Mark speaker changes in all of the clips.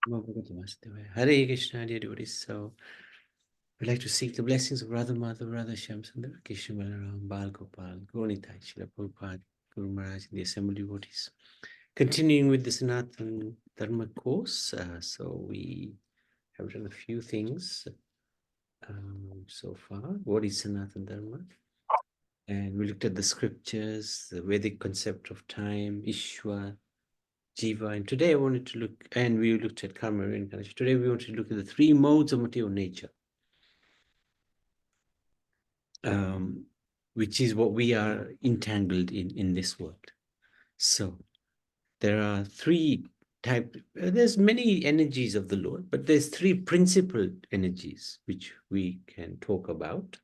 Speaker 1: Hare Krishna, dear devotees. So, we'd like to seek the blessings of Radha Madhava, Radha Shyamsundar, Krishna Balaram, Bal Gopal, Gauranitai, Srila Prabhupada, Guru Maharaj, and the assembled devotees. Continuing with the Sanatan Dharma course, so we have done a few things so far. What is Sanatan Dharma? And we looked at the scriptures, the Vedic concept of time, Ishwa, Jiva, and today I wanted to look, and we looked at karma reincarnation. Today we want to look at the three modes of material nature, which is what we are entangled in this world. So there are three types, there's many energies of the Lord, but there's three principal energies which we can talk about.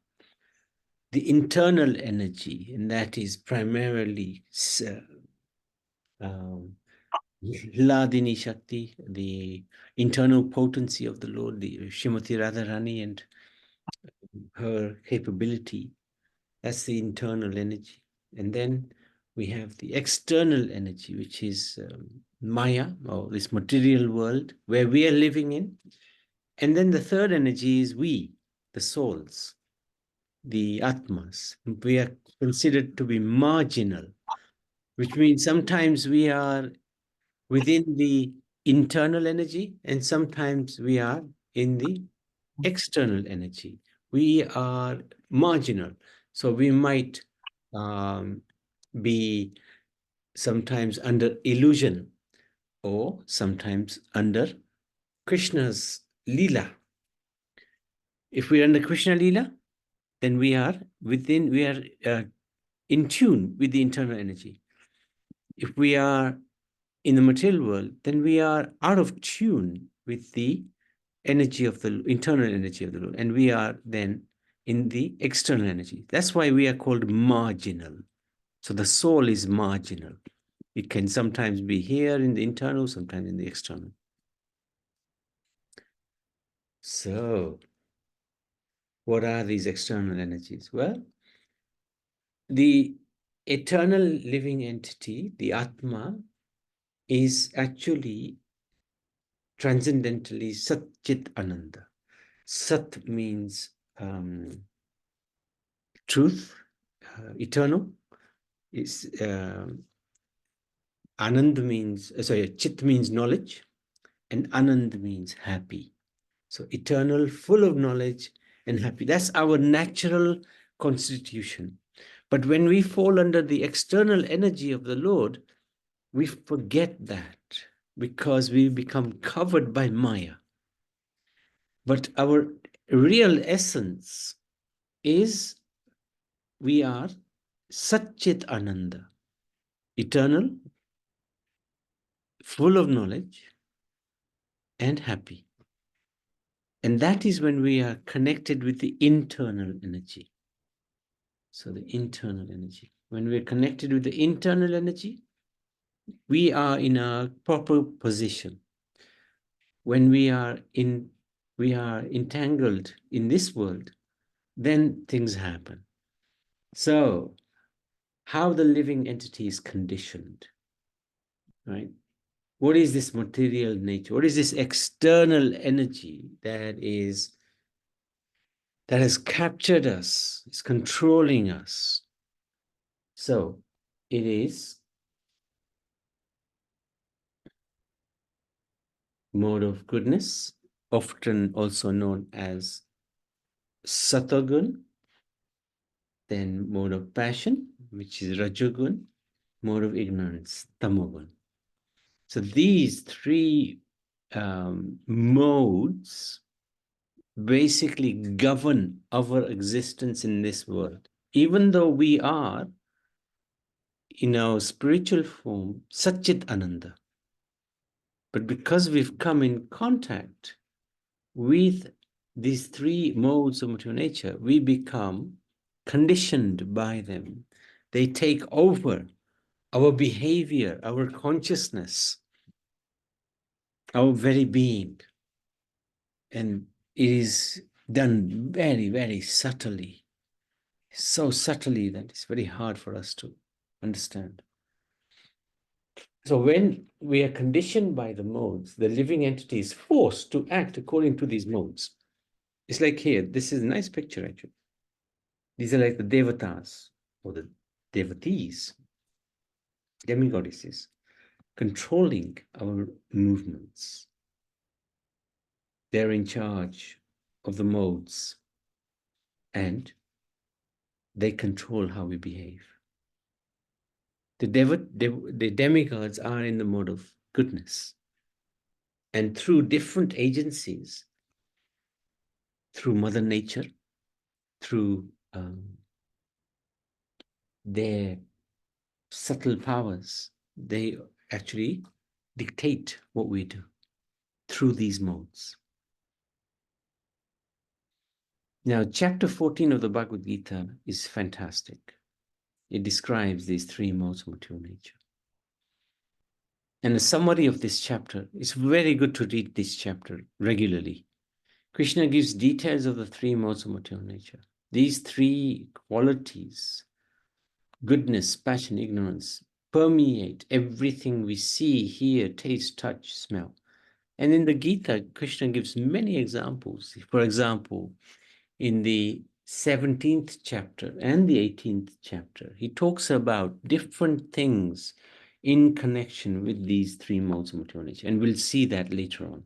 Speaker 1: The internal energy, and that is primarily Hladini Shakti, the internal potency of the Lord, the Srimati Radharani and her capability. That's the internal energy. And then we have the external energy, which is Maya, or this material world where we are living in. And then the third energy is we, the souls, the Atmas. We are considered to be marginal, which means sometimes we are within the internal energy, and sometimes we are in the external energy. We are marginal. So we might be sometimes under illusion or sometimes under Krishna's Leela. If we are under Krishna Leela, then we are in tune with the internal energy. If we are in the material world, then we are out of tune with the energy of the internal energy of the Lord, and we are then in the external energy. That's why we are called marginal. So the soul is marginal. It can sometimes be here in the internal, sometimes in the external. So what are these external energies? Well, the eternal living entity, the Atma, is actually transcendentally Sat Chit Ananda. Sat means truth, eternal. Is Anand means, Chit means knowledge, and Anand means happy. So eternal, full of knowledge and happy. That's our natural constitution. But when we fall under the external energy of the Lord, we forget that because we become covered by Maya. But our real essence is we are Satchit Ananda, eternal, full of knowledge, and happy. And that is when we are connected with the internal energy. So the internal energy. When we're connected with the internal energy, we are in a proper position. When we are entangled in this world, then things happen. So how the living entity is conditioned, right? What is this material nature? What is this external energy that has captured us, is controlling us? So it is mode of goodness, often also known as Satagun, then mode of passion, which is Rajagun, mode of ignorance, Tamogun. So these three modes basically govern our existence in this world. Even though we are in our spiritual form Satchit Ananda, but because we've come in contact with these three modes of material nature, we become conditioned by them. They take over our behavior, our consciousness, our very being. And it is done very, very subtly, so subtly that it's very hard for us to understand. So when we are conditioned by the modes, the living entity is forced to act according to these modes. It's like here, this is a nice picture actually. These are like the devatas or the devatees, demigoddesses, controlling our movements. They're in charge of the modes and they control how we behave. The demigods are in the mode of goodness. And through different agencies, through Mother Nature, through their subtle powers, they actually dictate what we do through these modes. Now, chapter 14 of the Bhagavad Gita is fantastic. It describes these three modes of material nature. And a summary of this chapter, it's very good to read this chapter regularly. Krishna gives details of the three modes of material nature. These three qualities, goodness, passion, ignorance, permeate everything we see, hear, taste, touch, smell. And in the Gita, Krishna gives many examples. For example, in the 17th chapter and the 18th chapter, he talks about different things in connection with these three modes of material nature. And we'll see that later on.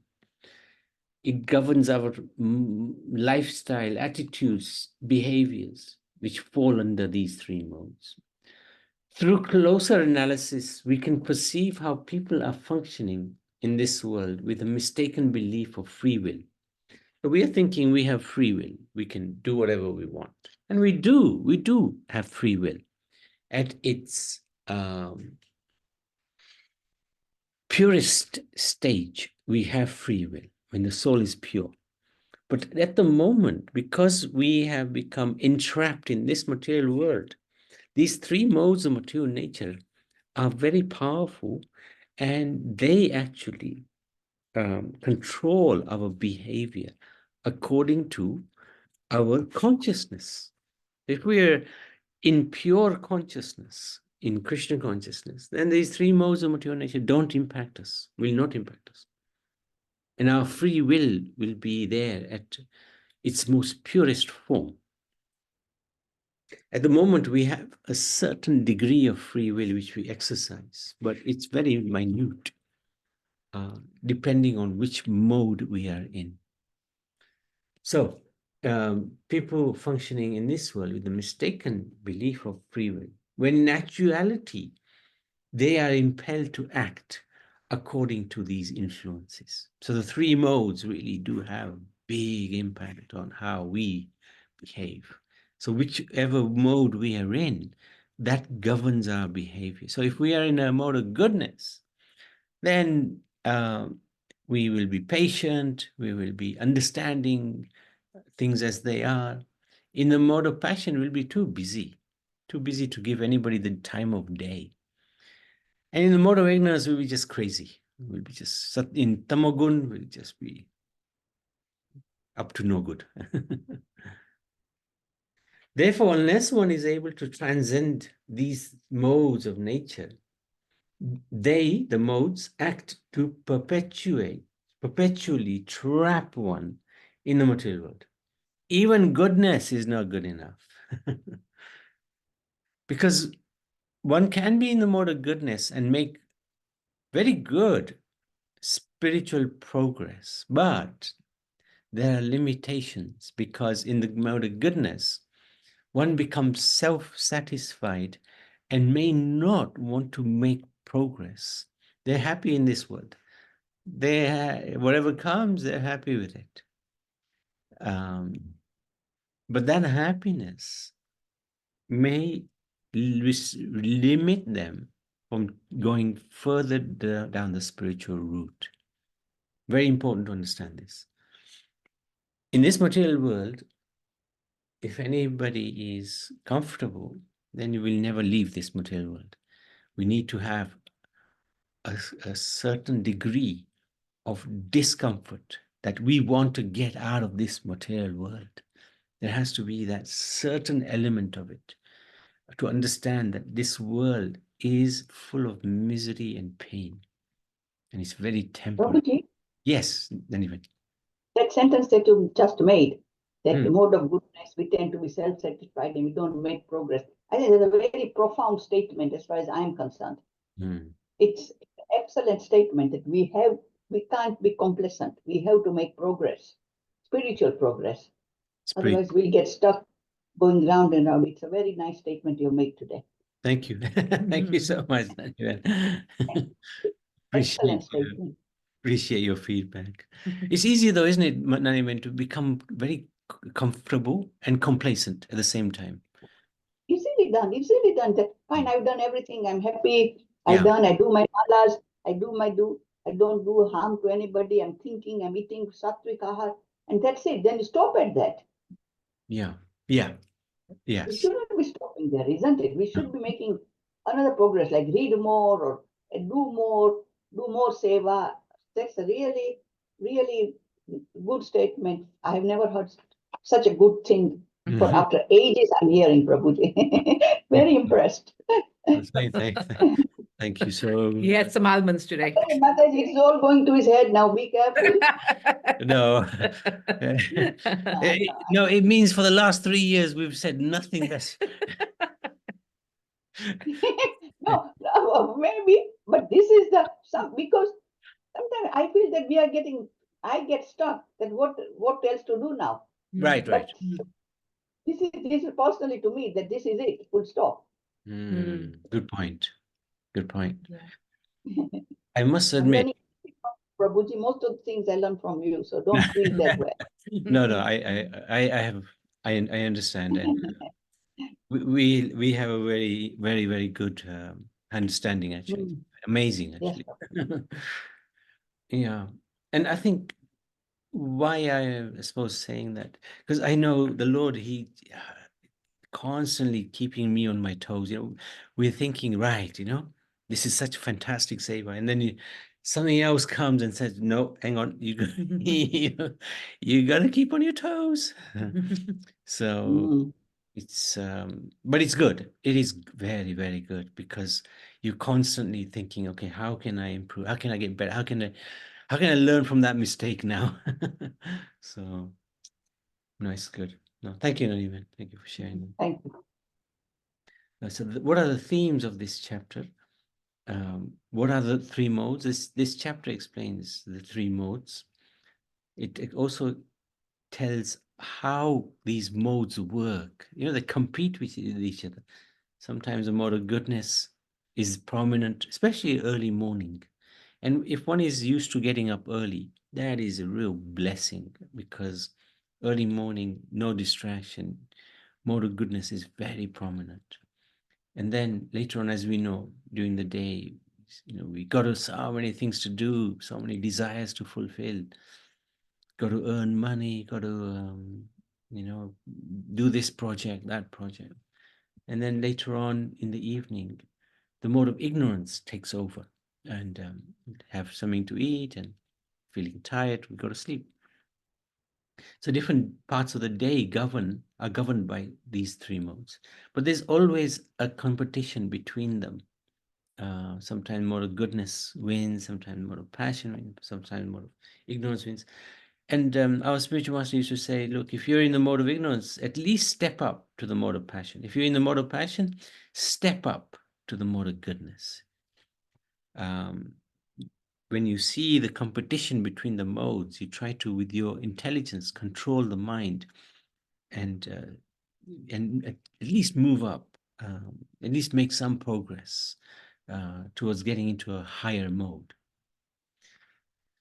Speaker 1: It governs our lifestyle, attitudes, behaviors, which fall under these three modes. Through closer analysis, we can perceive how people are functioning in this world with a mistaken belief of free will. So we are thinking we have free will. We can do whatever we want. And we do have free will. At its purest stage, we have free will when the soul is pure. But at the moment, because we have become entrapped in this material world, these three modes of material nature are very powerful and they actually control our behavior according to our consciousness. If we are in pure consciousness, in Krishna consciousness, then these three modes of material nature don't impact us, will not impact us. And our free will be there at its most purest form. At the moment, we have a certain degree of free will which we exercise, but it's very minute, depending on which mode we are in. So, people functioning in this world with the mistaken belief of free will, when in actuality, they are impelled to act according to these influences. So the three modes really do have a big impact on how we behave. So whichever mode we are in, that governs our behavior. So if we are in a mode of goodness, then we will be patient, we will be understanding things as they are. In the mode of passion, we'll be too busy to give anybody the time of day. And in the mode of ignorance, we'll be just crazy. We'll be just in tamogun, we'll just be up to no good. Therefore, unless one is able to transcend these modes of nature, the modes, act to perpetually trap one in the material world. Even goodness is not good enough. Because one can be in the mode of goodness and make very good spiritual progress, but there are limitations because in the mode of goodness, one becomes self-satisfied and may not want to make progress. They're happy in this world. Whatever comes, they're happy with it. But that happiness may limit them from going further down the spiritual route. Very important to understand this. In this material world, if anybody is comfortable, then you will never leave this material world. We need to have a certain degree of discomfort that we want to get out of this material world. There has to be that certain element of it to understand that this world is full of misery and pain, and it's very temporary.
Speaker 2: Prabhuji,
Speaker 1: Yes, anyway.
Speaker 2: that sentence that you just made, that the mode of goodness, we tend to be self-satisfied and we don't make progress. I think that's a very profound statement as far as I'm concerned. It's an excellent statement that we can't be complacent. We have to make progress, spiritual progress. Otherwise, we'll get stuck going round and round. It's a very nice statement you made today.
Speaker 1: Thank you. Thank you so much.
Speaker 2: Excellent statement.
Speaker 1: Appreciate your feedback. It's easy though, isn't it, Nariman, to become very comfortable and complacent at the same time.
Speaker 2: Easily done. Easily done. That fine. I've done everything. I'm happy. I
Speaker 1: Yeah.
Speaker 2: do my malas. I don't do harm to anybody. I'm thinking. I'm eating sattvic ahar, and that's it. Then stop at that.
Speaker 1: Yeah. Yeah.
Speaker 2: We
Speaker 1: Yes.
Speaker 2: shouldn't be stopping there, isn't it? We should be making another progress, like read more or do more seva. That's a really, really good statement. I have never heard such a good thing. For after ages, I'm hearing Prabhuji. Very impressed.
Speaker 1: Thank you. So
Speaker 3: He had some almonds today.
Speaker 2: Mataji, it's all going to his head now. Be careful.
Speaker 1: no. No, it means for the last 3 years we've said nothing that's
Speaker 2: no, maybe, but this is because sometimes I feel that I get stuck that what else to do now.
Speaker 1: right.
Speaker 2: But this is personally to me that this is it, full stop.
Speaker 1: Good point.
Speaker 2: Yeah.
Speaker 1: I must admit.
Speaker 2: Prabhuji, most of the things I learned from you, so don't feel that way.
Speaker 1: No, I understand, and we have a very, very, very good understanding, actually. Amazing, actually. Yes. Yeah. And I think why I suppose saying that, because I know the Lord, he constantly keeping me on my toes. We're thinking, right, this is such a fantastic seva, and then something else comes and says, no, hang on, you gotta keep on your toes. So it's but it's good. It is very, very good, because you're constantly thinking, okay, how can I improve? How can I get better? How can I learn from that mistake now? So no, it's good. No, thank you, Nariman. Thank you for sharing.
Speaker 2: Thank you.
Speaker 1: So what are the themes of this chapter? What are the 3 modes? This chapter explains the 3 modes. It also tells how these modes work. They compete with each other. Sometimes the mode of goodness is prominent, especially early morning. And if one is used to getting up early, that is a real blessing, because early morning, no distraction, mode of goodness is very prominent. And then later on, as we know, during the day, we got so many things to do, so many desires to fulfill. Got to earn money, got to, do this project, that project. And then later on in the evening, the mode of ignorance takes over, and have something to eat and feeling tired, we go to sleep. So different parts of the day are governed by these 3 modes, but there's always a competition between them. Sometimes more of goodness wins, sometimes more of passion wins, sometimes more of ignorance wins. And our spiritual master used to say, look, if you're in the mode of ignorance, at least step up to the mode of passion. If you're in the mode of passion, step up to the mode of goodness. When you see the competition between the modes, you try to, with your intelligence, control the mind, and at least move up, at least make some progress towards getting into a higher mode.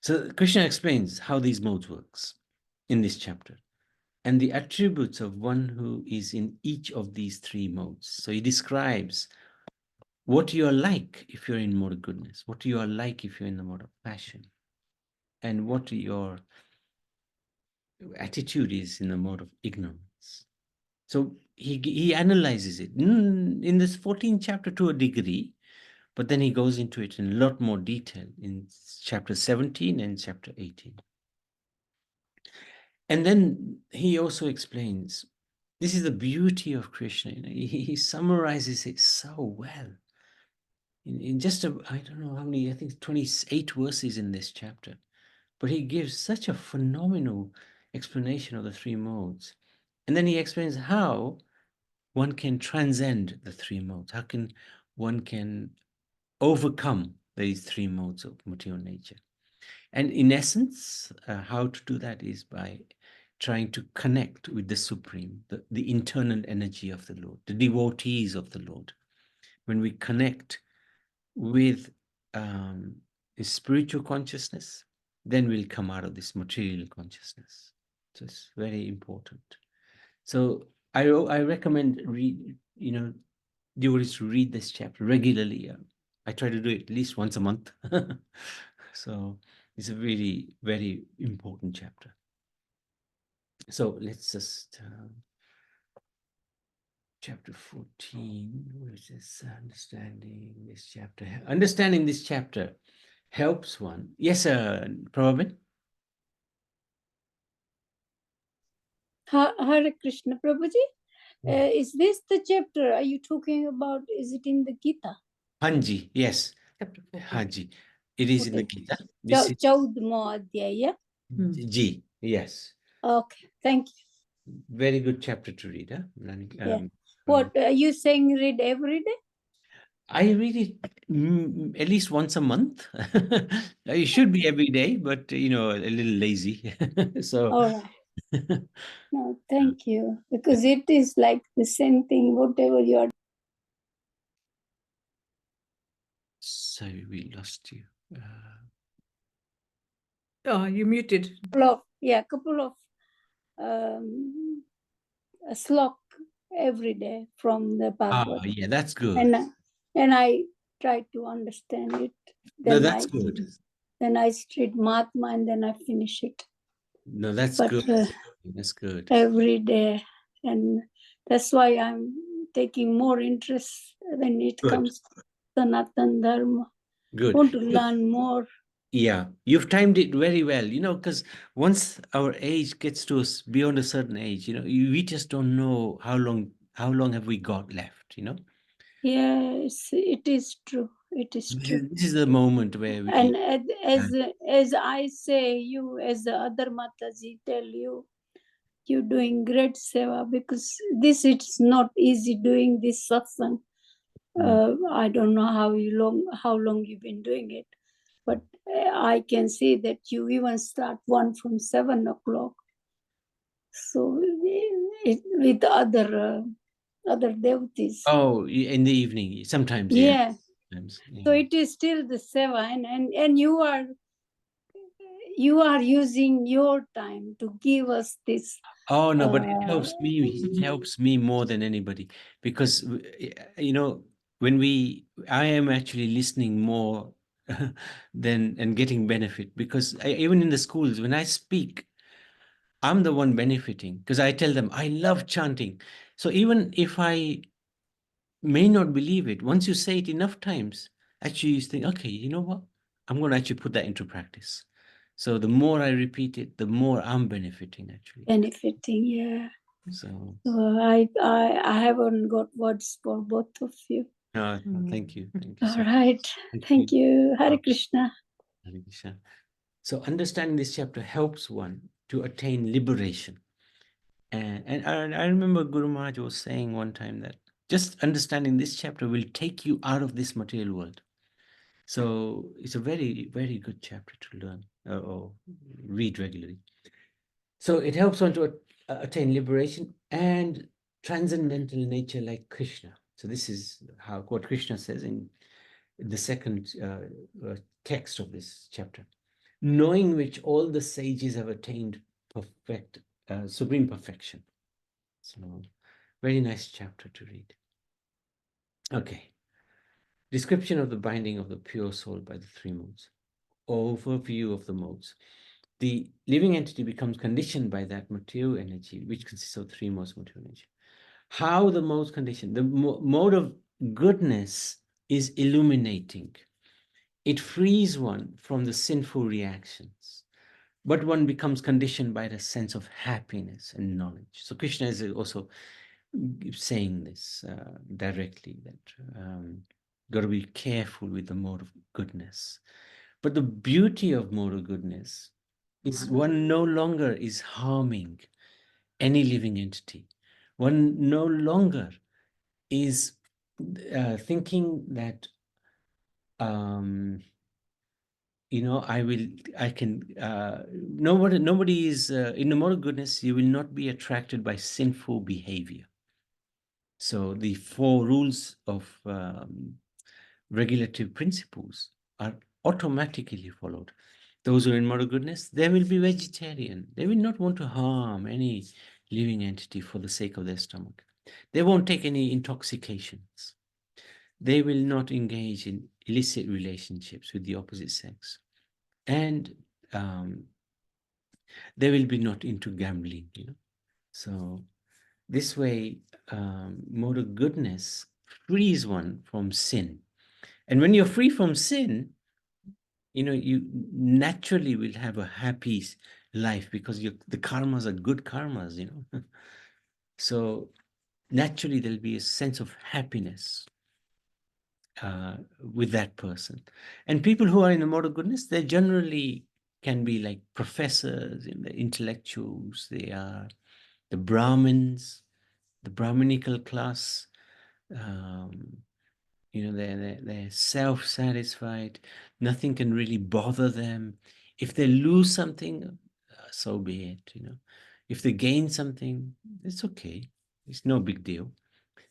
Speaker 1: So Krishna explains how these modes works in this chapter, and the attributes of one who is in each of these 3 modes. So he describes what you are like if you're in mode of goodness, what you are like if you're in the mode of passion, and what your attitude is in the mode of ignorance. So he analyzes it in this 14th chapter to a degree, but then he goes into it in a lot more detail in chapter 17 and chapter 18. And then he also explains, this is the beauty of Krishna. He summarizes it so well. in just I don't know how many, I think 28 verses in this chapter, but he gives such a phenomenal explanation of the three modes. And then he explains how one can transcend the three modes. How can one can overcome these three modes of material nature. And in essence, how to do that is by trying to connect with the Supreme, the internal energy of the Lord, the devotees of the Lord. When we connect with his spiritual consciousness, then we'll come out of this material consciousness. So it's very important. So I recommend devotees to read this chapter regularly. I try to do it at least once a month. So it's a very, very important chapter. So let's just chapter 14, which is understanding this chapter. Understanding this chapter helps one. Yes, Prabhupada?
Speaker 3: Hare Krishna, Prabhuji. Is this the chapter are you talking about? Is it in the Gita?
Speaker 1: Hanji, yes. Hanji. It is in the Gita.
Speaker 3: This is Chaudhmo Adhyaya.
Speaker 1: Ji, yes.
Speaker 3: Okay, thank you.
Speaker 1: Very good chapter to read. Huh?
Speaker 3: What are you saying? Read every day?
Speaker 1: I read it at least once a month. It should be every day, but a little lazy. So.
Speaker 3: All right. No, thank you, because it is like the same thing. Whatever you are.
Speaker 1: Sorry, we lost you.
Speaker 4: Oh, you muted.
Speaker 3: Couple of a slok every day from the Bhagavad.
Speaker 1: Yeah, that's good.
Speaker 3: And I try to understand it.
Speaker 1: Then no, that's good.
Speaker 3: Then I read Mahatma and then I finish it.
Speaker 1: No, that's good. That's good.
Speaker 3: Every day. And that's why I'm taking more interest when it comes to Sanatan Dharma.
Speaker 1: Good.
Speaker 3: Want to learn more.
Speaker 1: Yeah, you've timed it very well, because once our age gets to us beyond a certain age, we just don't know how long have we got left,
Speaker 3: Yes, it is true. It is true.
Speaker 1: This is the moment where we...
Speaker 3: And as I say, you, as the other Mataji tell you, you're doing great seva, because this it's not easy doing this satsang. I don't know how long you've been doing it, but I can see that you even start one from 7 o'clock. So with other devotees.
Speaker 1: Oh, in the evening, sometimes.
Speaker 3: Yeah. Sometimes, yeah. So it is still the seva, and you are using your time to give us this.
Speaker 1: Oh no, but it helps me. It helps me more than anybody, because when I am actually listening more and getting benefit, because even in the schools when I speak, I'm the one benefiting, because I tell them I love chanting. So even if I may not believe it, once you say it enough times, actually you think, okay, you know what? I'm going to actually put that into practice. So the more I repeat it, the more I'm benefiting, actually.
Speaker 3: Benefiting, yeah.
Speaker 1: So
Speaker 3: I haven't got words for both of you.
Speaker 1: Thank you. Thank you.
Speaker 3: All right. Thank you. Hare Krishna.
Speaker 1: Hare Krishna. So understanding this chapter helps one to attain liberation. And I remember Guru Maharaj was saying one time that just understanding this chapter will take you out of this material world. So it's a very, very good chapter to learn or read regularly. So it helps one to attain liberation and transcendental nature like Krishna. So this is what Krishna says in the second text of this chapter. Knowing which all the sages have attained supreme perfection. So very nice chapter to read. Okay. Description of the binding of the pure soul by the three modes. Overview of the modes. The living entity becomes conditioned by that material energy, which consists of three modes of material energy. How the modes condition? The mode of goodness is illuminating. It frees one from the sinful reactions, but one becomes conditioned by the sense of happiness and knowledge. So Krishna is also saying this directly, that Got to be careful with the mode of goodness. But the beauty of mode of goodness is one no longer is harming any living entity. One no longer is thinking that nobody is in the mode of goodness. You will not be attracted by sinful behavior. So the 4 rules of regulative principles are automatically followed. Those who are in moral goodness, they will be vegetarian. They will not want to harm any living entity for the sake of their stomach. They won't take any intoxications. They will not engage in illicit relationships with the opposite sex. And they will be not into gambling, So this way, moral goodness frees one from sin. And when you're free from sin, you naturally will have a happy life because the karmas are good karmas, So naturally there'll be a sense of happiness with that person. And people who are in the mode of goodness, they generally can be like professors, the intellectuals, they are the Brahmins, the Brahminical class, they're self-satisfied. Nothing can really bother them. If they lose something, so be it. If they gain something, it's okay. It's no big deal.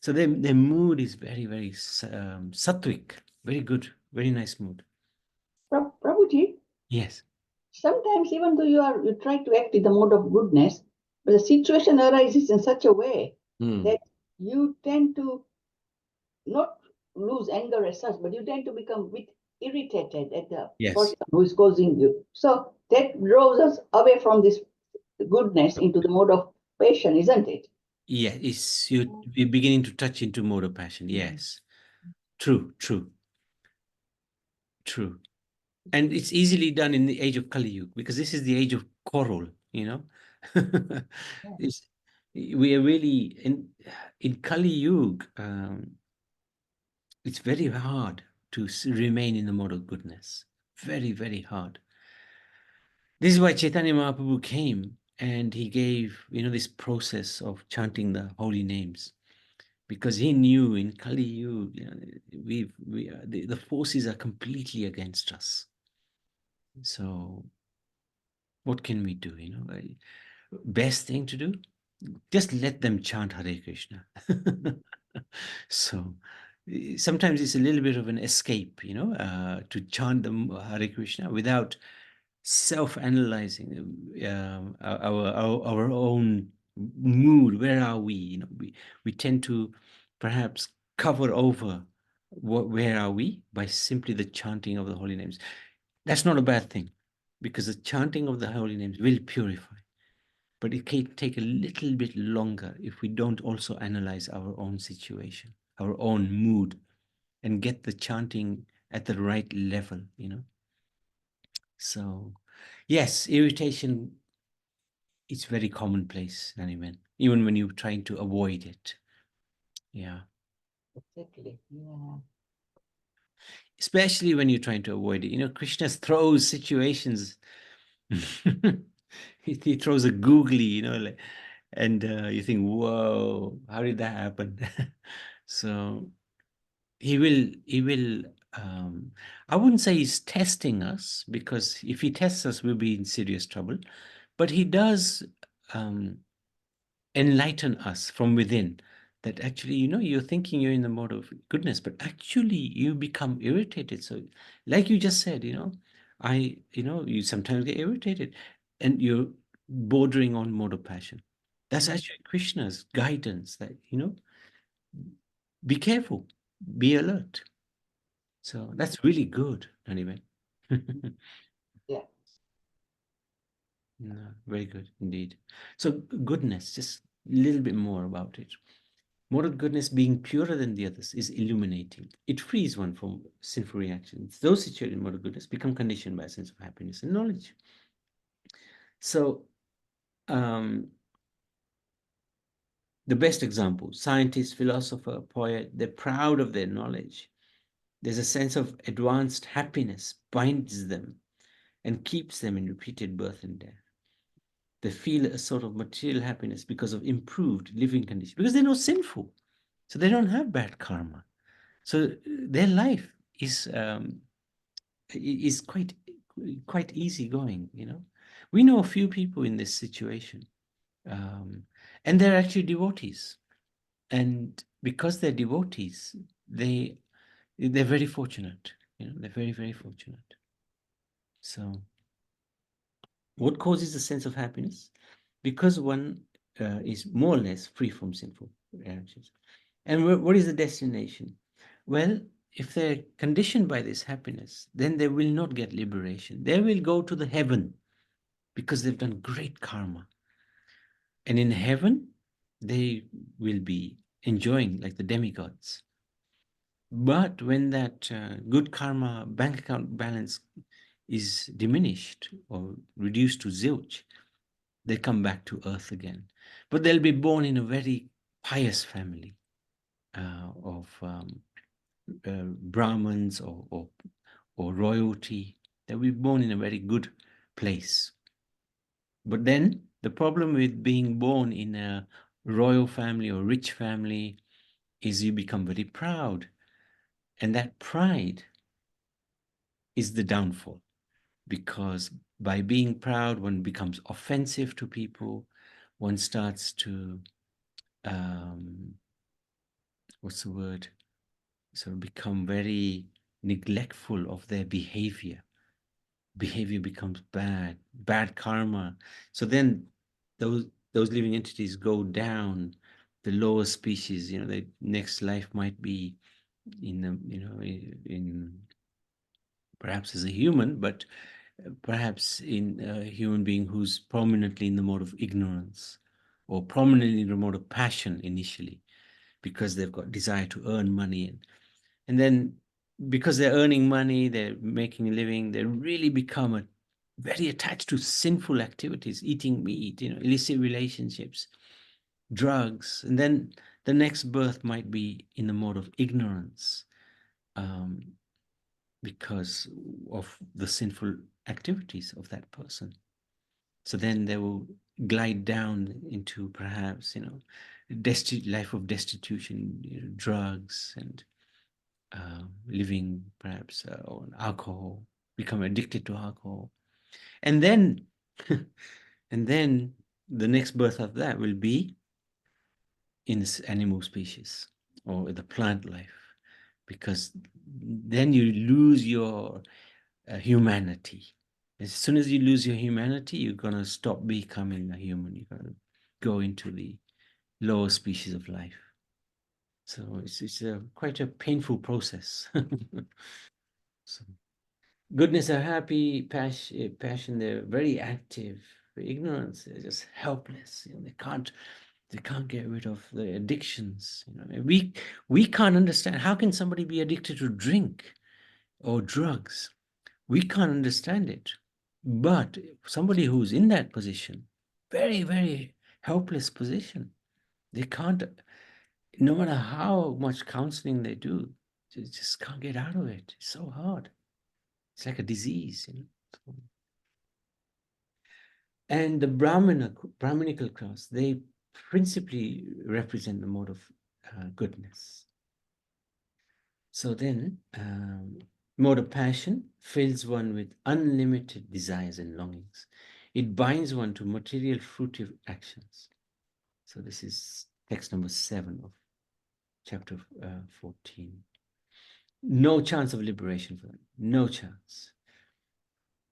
Speaker 1: So their mood is very, very sattvic, very good, very nice mood.
Speaker 2: Prabhuji?
Speaker 1: Yes.
Speaker 2: Sometimes even though you try to act in the mode of goodness, but the situation arises in such a way that you tend to not lose anger as such, but you tend to become a bit irritated at the person who is causing you. So that draws us away from this goodness into the mode of passion, isn't it?
Speaker 1: Yeah, you're beginning to touch into mode of passion. Yes. True. And it's easily done in the age of Kali Yuga because this is the age of quarrel, We are really in Kali Yuga. It's very hard to remain in the mode of goodness. Very, very hard. This is why Chaitanya Mahaprabhu came and he gave, this process of chanting the holy names, because he knew in Kali Yuga, the forces are completely against us. So what can we do? Best thing to do, just let them chant Hare Krishna. So sometimes it's a little bit of an escape, to chant the Hare Krishna without self-analyzing our own mood. Where are we? We tend to perhaps cover over where are we by simply the chanting of the holy names. That's not a bad thing, because the chanting of the holy names will purify. But it can take a little bit longer if we don't also analyze our own situation, our own mood, and get the chanting at the right level, So, yes, irritation is very commonplace, Naniman, even when you're trying to avoid it. Yeah.
Speaker 2: Exactly. Yeah.
Speaker 1: Especially when you're trying to avoid it. Krishna throws situations. He throws a googly, and you think, whoa, how did that happen? So he will, I wouldn't say he's testing us, because if he tests us, we'll be in serious trouble. But he does enlighten us from within, that actually, you're thinking you're in the mode of goodness, but actually you become irritated. So like you just said, you sometimes get irritated and you're bordering on mode of passion. That's actually Krishna's guidance, that, be careful, be alert. So that's really good, anyway.
Speaker 2: Yeah.
Speaker 1: No, very good indeed. So goodness, just a little bit more about it. Moral goodness, being purer than the others, is illuminating. It frees one from sinful reactions. Those situated in moral goodness become conditioned by a sense of happiness and knowledge. So, the best example, scientist, philosopher, poet, they're proud of their knowledge. There's a sense of advanced happiness binds them and keeps them in repeated birth and death. They feel a sort of material happiness because of improved living conditions, because they're not sinful. So they don't have bad karma. So their life is quite easygoing, you know. We know a few people in this situation, and they're actually devotees. And because they're devotees, they're very fortunate, you know, they're very, very fortunate. So what causes a sense of happiness? Because one is more or less free from sinful reactions. And what is the destination? Well, if they're conditioned by this happiness, then they will not get liberation. They will go to the heaven because they've done great karma. And in heaven, they will be enjoying like the demigods. But when that good karma bank account balance is diminished or reduced to zilch, they come back to earth again. But they'll be born in a very pious family of Brahmins or royalty. They'll be born in a very good place. But then the problem with being born in a royal family or rich family is you become very proud. And that pride is the downfall, because by being proud, one becomes offensive to people. One starts to, what's the word? Sort of become very neglectful of their behavior. Behavior becomes bad karma. So then those living entities go down. The lower species, you know, the next life might be in the, you know, in perhaps as a human, but perhaps in a human being who's prominently in the mode of ignorance or prominently in the mode of passion initially, because they've got desire to earn money. And then because they're earning money, they're making a living, they really become very attached to sinful activities, eating meat, you know, illicit relationships, drugs. And then the next birth might be in the mode of ignorance, because of the sinful activities of that person. So then they will glide down into perhaps, you know, life of destitution, you know, drugs, and living perhaps on alcohol, become addicted to alcohol. And then, and then the next birth of that will be in this animal species or the plant life, because then you lose your humanity. As soon as you lose your humanity, you're going to stop becoming a human. You're going to go into the lower species of life. So it's quite a painful process. So, goodness are happy, passion, they're very active. Ignorance, they're just helpless. You know, they can't get rid of the addictions. You know, we can't understand, how can somebody be addicted to drink or drugs? We can't understand it. But somebody who's in that position, very, very helpless position, they can't, no matter how much counseling they do, they just can't get out of it. It's so hard. It's like a disease, you know. And the Brahminical class, they principally represent the mode of goodness. So then, mode of passion fills one with unlimited desires and longings. It binds one to material fruitive actions. So this is text number 7 of chapter 14. No chance of liberation for them. No chance.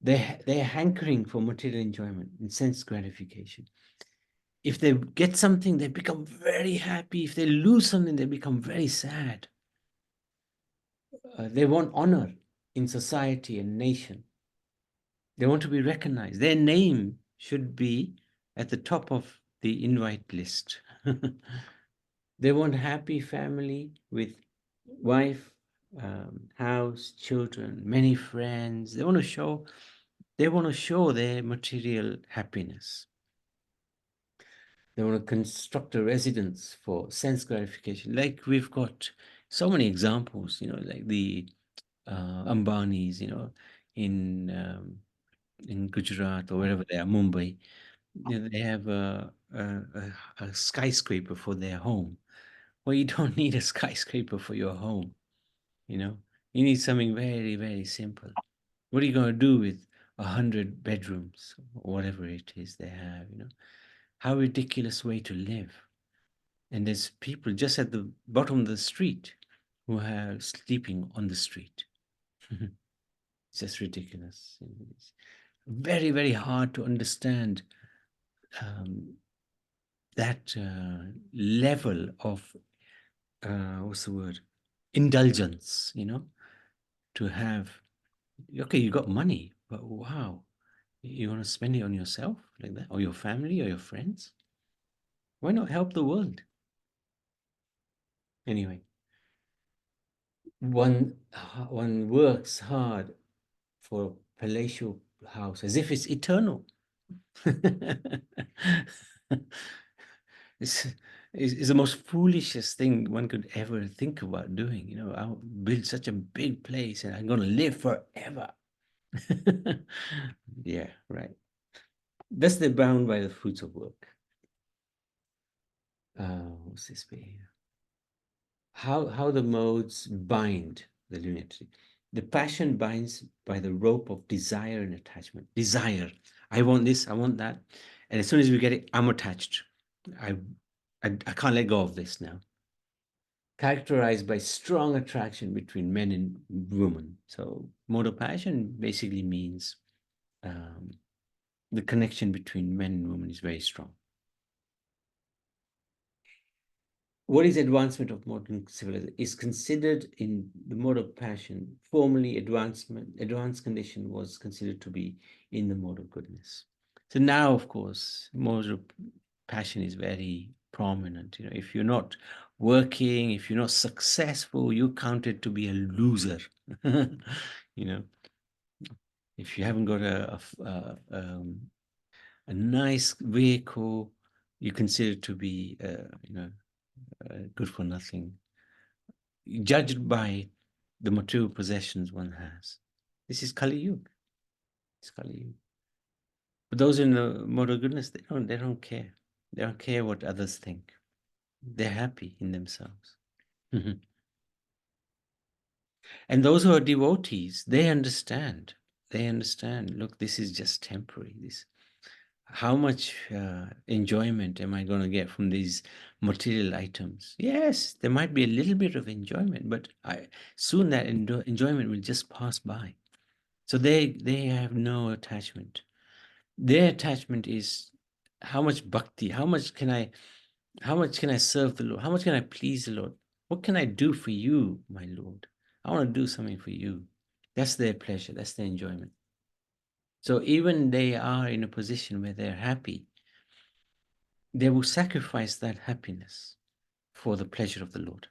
Speaker 1: They're hankering for material enjoyment and sense gratification. If they get something, they become very happy. If they lose something, they become very sad. They want honor in society and nation. They want to be recognized. Their name should be at the top of the invite list. They want happy family with wife, house, children, many friends. They want to show their material happiness. They want to construct a residence for sense gratification. Like we've got so many examples, you know, like the Ambanis, in Gujarat or wherever they are, Mumbai. They have a skyscraper for their home. Well, you don't need a skyscraper for your home. You need something very, very simple. What are you going to do with 100 bedrooms or whatever it is they have? How ridiculous way to live. And there's people just at the bottom of the street who are sleeping on the street. It's just ridiculous. It's very, very hard to understand that level of what's the word? Indulgence, to have, okay, you got money, but wow, you want to spend it on yourself like that, or your family, or your friends? Why not help the world? Anyway, one works hard for a palatial house as if it's eternal. It's the most foolishest thing one could ever think about doing. I'll build such a big place and I'm going to live forever. Yeah, right. Thus they're bound by the fruits of work. What's this be? How the modes bind the unity. The passion binds by the rope of desire and attachment. Desire. I want this, I want that. And as soon as we get it, I'm attached. I can't let go of this now. Characterized by strong attraction between men and women. So mode of passion basically means the connection between men and women is very strong. What is advancement of modern civilization is considered in the mode of passion. Formerly, advanced condition was considered to be in the mode of goodness. So now, of course, mode of passion is very prominent. If you're not working, if you're not successful, you're counted to be a loser. If you haven't got a nice vehicle, you're considered to be, good for nothing, judged by the material possessions one has. This is Kali Yuga. It's Kali Yuga. But those in the mode of goodness, they don't care. They don't care what others think. They're happy in themselves. And those who are devotees, they understand. They understand, look, this is just temporary. How much enjoyment am I going to get from these material items? Yes, there might be a little bit of enjoyment, but soon that enjoyment will just pass by. So they have no attachment. Their attachment is how much bhakti, how much can I serve the Lord? How much can I please the Lord? What can I do for you, my Lord? I want to do something for you. That's their pleasure. That's their enjoyment. So even they are in a position where they're happy, they will sacrifice that happiness for the pleasure of the Lord.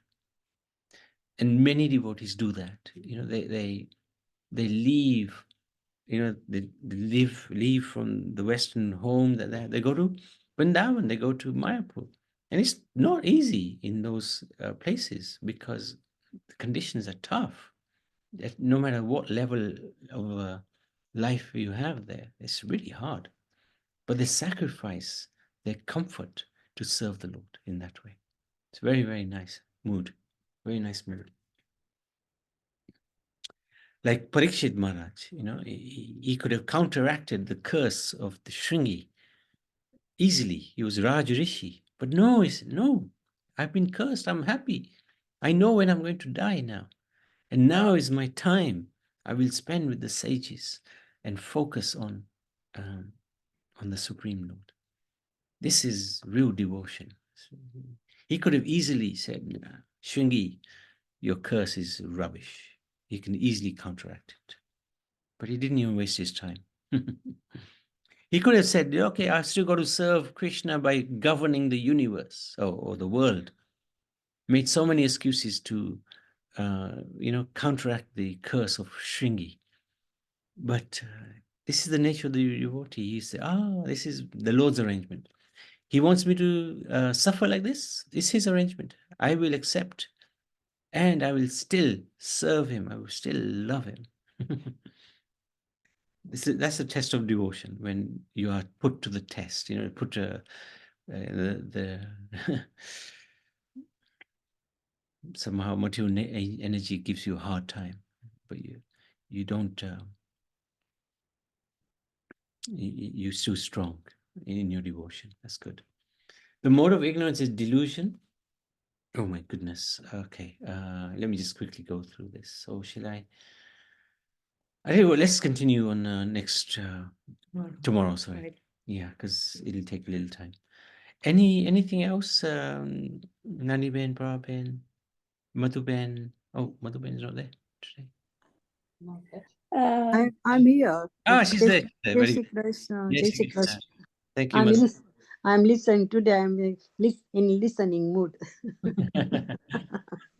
Speaker 1: And many devotees do that. They leave, they leave from the Western home that they go to Vrindavan, they go to Mayapur. And it's not easy in those places because the conditions are tough. No matter what level of life you have there, it's really hard. But they sacrifice their comfort to serve the Lord in that way. It's very, very nice mood. Very nice mood. Like Parikshit Maharaj, he could have counteracted the curse of the Shringi easily. He was Raj Rishi. But no, he said, no, I've been cursed. I'm happy. I know when I'm going to die now. And now is my time. I will spend with the sages and focus on the Supreme Lord. This is real devotion. He could have easily said, Shringi, your curse is rubbish. He can easily counteract it. But he didn't even waste his time. He could have said, okay, I've still got to serve Krishna by governing the universe or the world. Made so many excuses to, counteract the curse of Shringi. But this is the nature of the devotee. He said, this is the Lord's arrangement. He wants me to suffer like this. It's his arrangement. I will accept and I will still serve him. I will still love him. That's a test of devotion, when you are put to the test. You know, put the somehow material energy gives you a hard time, but you don't. You're so strong in your devotion. That's good. The mode of ignorance is delusion. Oh my goodness. Okay. Let me just quickly go through this. So should I tell you what, let's continue on next tomorrow, sorry. Right. Yeah, because it'll take a little time. Anything else? Nani Ben, Pra Ben, Madhu Ben. Oh, Madhu Ben is not there today.
Speaker 4: I'm here.
Speaker 1: She's there.
Speaker 4: Jai Shri Krishna.
Speaker 1: Yes,
Speaker 4: Jai Shri Krishna.
Speaker 1: thank you, Madhu.
Speaker 4: I'm listening today. I'm in listening mood.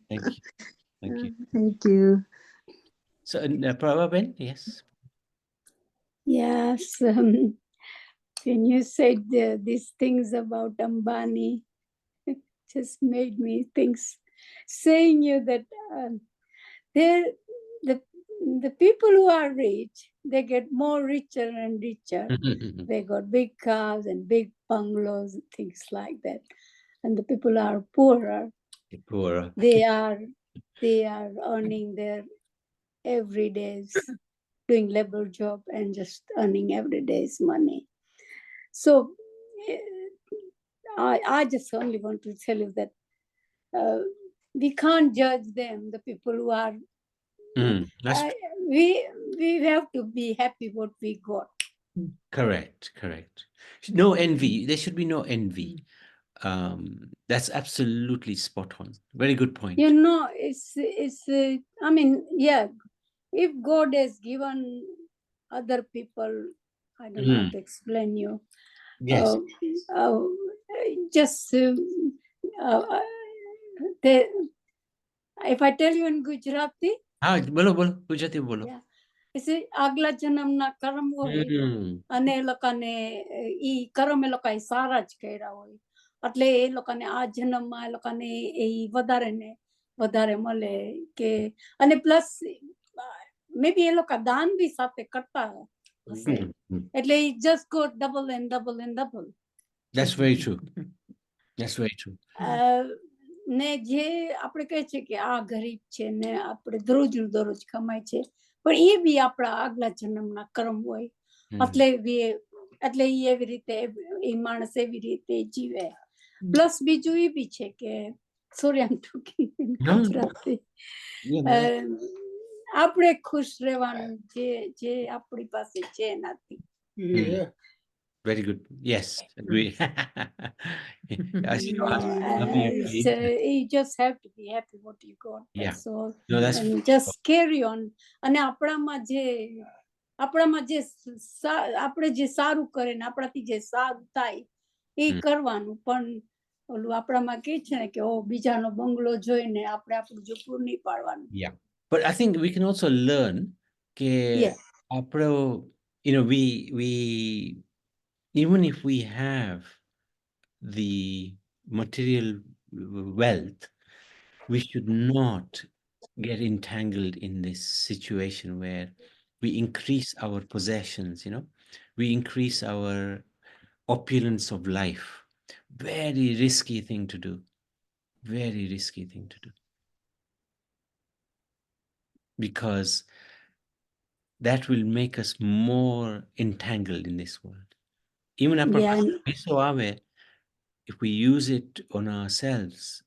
Speaker 1: Thank you. Thank you.
Speaker 4: Thank you.
Speaker 1: So, Prabha Ben, yes.
Speaker 3: Yes. When you said these things about Ambani, it just made me think, saying you that the the people who are rich, they get more richer and richer. They got big cars and big bungalows and things like that. And the people who are poorer, they are earning their everyday's, doing labor job and just earning everyday's money. So I just only want to tell you that we can't judge them, the people who are. We have to be happy what we got.
Speaker 1: Correct. No envy. There should be no envy. That's absolutely spot on. Very good point.
Speaker 3: You know, it's I mean, yeah, if God has given other people, I don't know how to explain you.
Speaker 1: Yes.
Speaker 3: If I tell you in Gujarati,
Speaker 1: બોલો ગુજરાતી બોલો.
Speaker 3: Yeah. આગલા જન્મના કર્મ હોય અને એ લોકોને ઈ કર્મ એ લોકોએ સારા જ કર્યા હોય, એટલે એ લોકોને આ જન્મમાં એ લોકોને એ વધારે ને વધારે મળે કે, અને પ્લસ મે બી એ લોકો દાન બી સાથે કરતા હશે, એટલે ઈ just go double and double and double.
Speaker 1: That's very true. That's very true.
Speaker 3: ને જે આપણે કહે છે કે આ ગરીબ છે ને આપણે દરરોજનું દરરોજ કમાય છે, પણ એ બી આપણા આગલા જન્મના કર્મ હોય, એટલે ઈ એવી રીતે એ માણસ એવી રીતે જીવે. પ્લસ બીજું એ બી છે કે સૂર્યન ગુજરાતી આપણે ખુશ રહેવાનું જે આપણી પાસે છે એનાથી.
Speaker 1: Very good. Yes, agree.
Speaker 3: You just have to be happy what you got.
Speaker 1: Yeah.
Speaker 3: That's all.
Speaker 1: No, that's
Speaker 3: and just carry on. અને આપણામાં જે આપણે જે સારું કરે ને આપણાથી જે સારું થાય એ કરવાનું, પણ ઓલું આપણામાં કે છે ને કે ઓ બીજાનો બંગલો જોઈને આપણે આપણું ઝૂંપડું નહીં પાડવાનું.
Speaker 1: Yeah, but I think we can also learn કે આપણો, we even if we have the material wealth, we should not get entangled in this situation where we increase our possessions, we increase our opulence of life. Very risky thing to do. Very risky thing to do. Because that will make us more entangled in this world. Even if we use it on ourselves,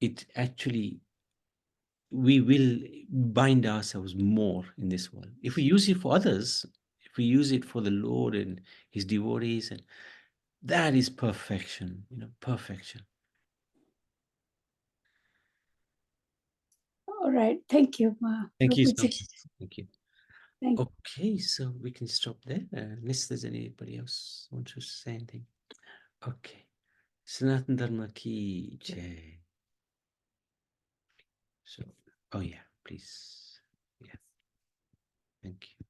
Speaker 1: it actually, we will bind ourselves more in this world. If we use it for others, if we use it for the Lord and his devotees, and that is perfection, perfection.
Speaker 3: All right. Thank you.
Speaker 1: Thank you so much. Thank you. Okay, so we can stop there unless there's anybody else want to say anything. Okay. Sanatan Dharma ki jai. So, oh yeah, please. Yeah. Thank you.